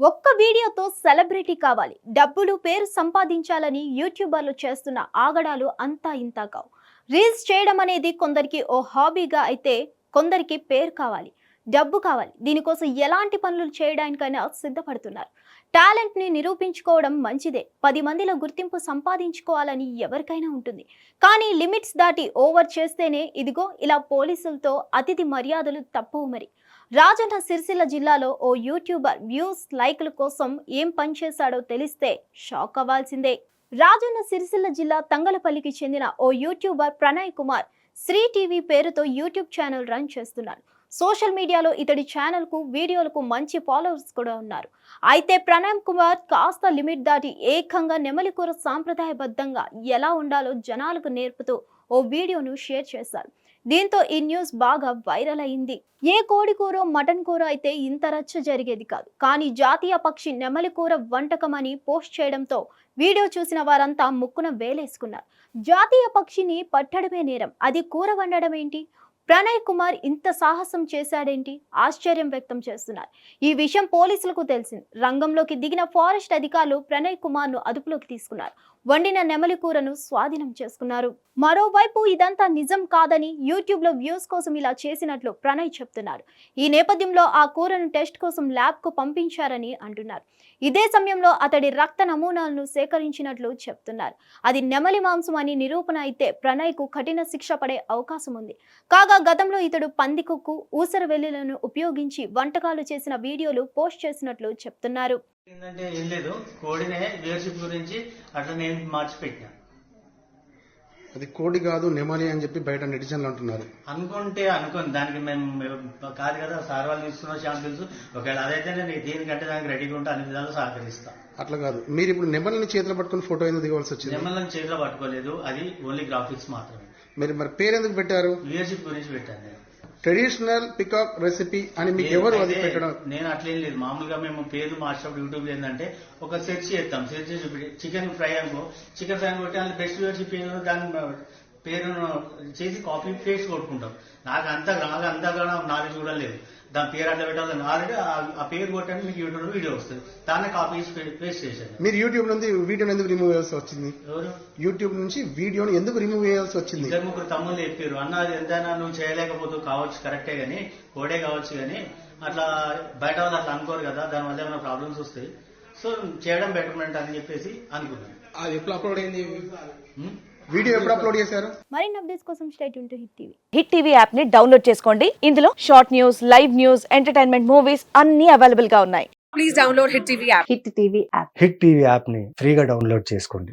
ఒక్క వీడియోతో సెలబ్రిటీ కావాలి, డబ్బులు పేరు సంపాదించాలని యూట్యూబర్లు చేస్తున్న ఆగడాలు అంతా ఇంతా కావు. రీల్స్ చేయడం అనేది కొందరికి ఓ హాబీగా అయితే కొందరికి పేరు కావాలి, డబ్బు కావాలి. దీనికోసం ఎలాంటి పనులు చేయడానికైనా సిద్ధపడుతున్నారు. టాలెంట్ ని నిరూపించుకోవడం మంచిదే, 10 మందిలో గుర్తింపు సంపాదించుకోవాలని ఎవరికైనా ఉంటుంది. కానీ లిమిట్స్ దాటి ఓవర్ చేస్తేనే ఇదిగో ఇలా పోలీసులతో అతిథి మర్యాదలు తప్పవు. మరి రాజన్న సిరిసిల్ల జిల్లాలో ఓ యూట్యూబర్ వ్యూస్ లైక్ల కోసం ఏం పని చేశాడో తెలిస్తే షాక్ అవ్వాల్సిందే. రాజన్న సిరిసిల్ల జిల్లా తంగలపల్లికి చెందిన ఓ యూట్యూబర్ ప్రణయ్ కుమార్ శ్రీ టీవీ పేరుతో యూట్యూబ్ ఛానల్ రన్ చేస్తున్నాడు. సోషల్ మీడియాలో ఇతడి ఛానల్ కు వీడియోలకు మంచి ఫాలోవర్స్ కూడా ఉన్నారు. అయితే ప్రణయ్ కుమార్ కాస్త లిమిట్ దాటి ఏకంగా నెమలికూర సాంప్రదాయబద్ధంగా ఎలా ఉండాలో జనాలకు నేర్పుతూ ఓ వీడియోను షేర్ చేశారు. దీంతో ఈ న్యూస్ బాగా వైరల్ అయింది. ఏ కోడి కూర మటన్ కూర అయితే ఇంత రచ్చ జరిగేది కాదు. కానీ జాతీయ పక్షి నెమలి కూర వంటకం అని పోస్ట్ చేయడంతో వీడియో చూసిన వారంతా ముక్కున వేలేసుకున్నారు. జాతీయ పక్షిని పట్టడమే నేరం, అది కూర వండడం ఏంటి? ప్రణయ్ కుమార్ ఇంత సాహసం చేశాడేంటి? ఆశ్చర్యం వ్యక్తం చేస్తున్నారు. ఈ విషయం పోలీసులకు తెలిసింది. రంగంలోకి దిగిన ఫారెస్ట్ అధికారులు ప్రణయ్ కుమార్ ను అదుపులోకి తీసుకున్నారు. వండిన నెమలి కూరను స్వాధీనం చేసుకున్నారు. మరోవైపు ఇదంతా నిజం కాదని యూట్యూబ్ లో వ్యూస్ కోసం ఇలా చేసినట్లు ప్రణయ్ చెప్తున్నారు. ఈ నేపథ్యంలో ఆ కూరను టెస్ట్ కోసం ల్యాబ్ కు పంపించారని అంటున్నారు. ఇదే సమయంలో అతడి రక్త నమూనాలను సేకరించినట్లు చెప్తున్నారు. అది నెమలి మాంసం అని నిరూపణ అయితే ప్రణయ్ కు కఠిన శిక్ష పడే అవకాశం ఉంది. కాగా గతంలో ఇతడు పందికొక్కు, ఊసర వెల్లులను ఉపయోగించి వంటకాలు చేసిన వీడియోలు పోస్ట్ చేసినట్లు చెప్తున్నారు. ఏంటంటే ఏం లేదు, కోడినే లీడర్షిప్ గురించి అట్లా నేను మార్చి పెట్టినా. అది కోడి కాదు నెమలి అని చెప్పి బయట నెటిజన్లు అంటున్నారు. అనుకోని దానికి మేము కాదు కదా, సార్ వాళ్ళు తీసుకున్న ఛాన్స్ తెలుసు. ఒకవేళ అదైతే నేను దీనికంటే దానికి రెడీగా ఉంటే అన్ని విధాలు సహకరిస్తా. అట్లా కాదు, మీరు ఇప్పుడు నెమలిని చేతిలో పట్టుకుని ఫోటో ఎందుకు దిగవలసి వచ్చింది? నెమలను చేతిలో పట్టుకోలేదు, అది ఓన్లీ గ్రాఫిక్స్ మాత్రమే. మరి పేరు ఎందుకు పెట్టారు? లీడర్షిప్ గురించి పెట్టాను నేను. ట్రెడిషనల్ పికాక్ రెసిపీ అని మీకు ఎవరు అది పెట్టడం? నేను అట్లేం లేదు, మామూలుగా మేము పేర్లు మార్చినప్పుడు యూట్యూబ్ ఏంటంటే ఒక సెర్చ్ చేస్తాం. సెర్చ్ చేసి చికెన్ ఫ్రై అనుకో, చికెన్ ఫ్రై అని కొట్టి అందులో బెస్ట్ లీడర్షిప్ దాని పేరును చేసి కాపీ పేస్ట్ కొట్టుకుంటాం. నాకు అంతగా నాలెడ్జ్ కూడా లేదు. దాని పేరు అట్లా పెట్టాలి, ఆల్రెడీ ఆ పేరు కొట్టండి మీకు యూట్యూబ్ లో వీడియో వస్తుంది, దాన్ని కాపీ పేస్ట్ చేశాను. మీరు యూట్యూబ్ నుంచి వీడియోని ఎందుకు రిమూవ్ చేయాల్సి వచ్చింది? ఎవరు యూట్యూబ్ నుంచి వీడియోని ఎందుకు రిమూవ్ చేయాల్సి వచ్చింది? 2-3 తమ్ముళ్ళు చెప్పారు, అన్న అది ఎంతైనా నువ్వు చేయలేకపోతూ కావచ్చు, కరెక్టే గానీ కోడే కావచ్చు కానీ అట్లా బయట వాళ్ళు అట్లా అనుకోరు కదా, దానివల్ల ఏమైనా ప్రాబ్లమ్స్ వస్తాయి, సో చేయడం బెటర్మెంట్ అని చెప్పేసి అనుకున్నాను. అది ఎప్పుడు అప్లోడ్ అయింది? వీడియో ఎప్పుడు అప్లోడ్ చేశారు? మరిన్ని అప్డేట్స్ కోసం stay tune to hit TV. Hit TV app ని డౌన్లోడ్ చేసుకోండి. ఇందులో short news, live news, entertainment movies అన్ని అవైలబుల్ గా ఉన్నాయి. Please download Hit TV app. Hit TV app. Hit TV app ని ఫ్రీగా డౌన్లోడ్ చేసుకోండి.